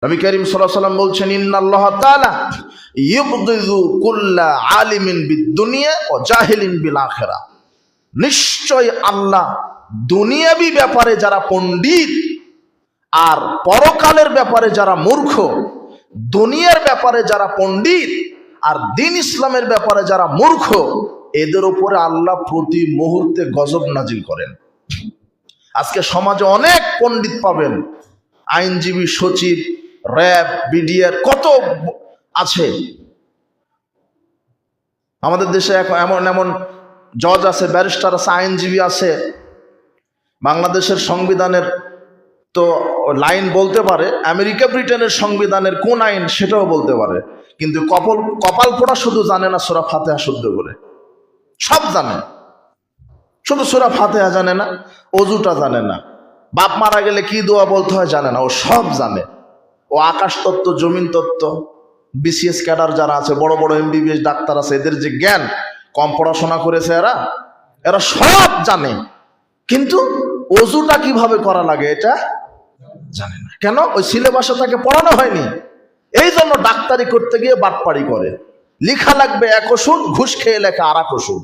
নবী করিম সাল্লাল্লাহু আলাইহি ওয়াসাল্লাম বলছেন, ইন্নাল্লাহ তাআলা ইউবগিযু কুল্লা আলিমিন বিদ-দুনিয়া ওয়া জাহিলিন বিল আখিরাহ। নিশ্চয় আল্লাহ দুনিয়াবি ব্যাপারে যারা পণ্ডিত আর পরকালের ব্যাপারে যারা মূর্খ, দুনিয়ার ব্যাপারে যারা পণ্ডিত আর দ্বীন ইসলামের ব্যাপারে যারা মূর্খ, এদের উপরে আল্লাহ প্রতি মুহূর্তে গজব নাজিল করেন। আজকে সমাজে অনেক পণ্ডিত পাবেন, আইনজীবী, সচিব, র্যাব, বিডিআর কত আছে। আমাদের দেশে এমন এমন জজ আছে, ব্যারিস্টার আছে, আইনজীবী আছে। বাংলাদেশের সংবিধানের তো লাইন বলতে পারে, আমেরিকা ব্রিটেনের সংবিধানের কোন আইন সেটাও বলতে পারে, কিন্তু কপাল পোড়া শুধু জানে না সূরা ফাতিহা শুদ্ধ করে। সব জানে, শুধু সূরা ফাতিহা জানে না, অজুটা জানে না, বাপ মারা গেলে কি দোয়া বলতে হয় জানে না। ও সব জানে। ও আকাশ তত্ত্ব, জমিন তত্ত্ব, বিসিএস ক্যাডার যারা আছে, বড় বড় এমবিবিএস ডাক্তার আছে, এদের যে জ্ঞান, কম পড়াশোনা করেছে এরা সব জানে, কিন্তু অজুটা কিভাবে করা লাগে এটা জানে না। কেন? ওই সিলেবাসে তাকে পড়ানো হয়নি। এই জন্য ডাক্তারি করতে গিয়ে বাটপাড়ি করে। লেখা লাগবে এক ওষুধ, ঘুষ খেয়ে লেখা আর এক ওষুধ।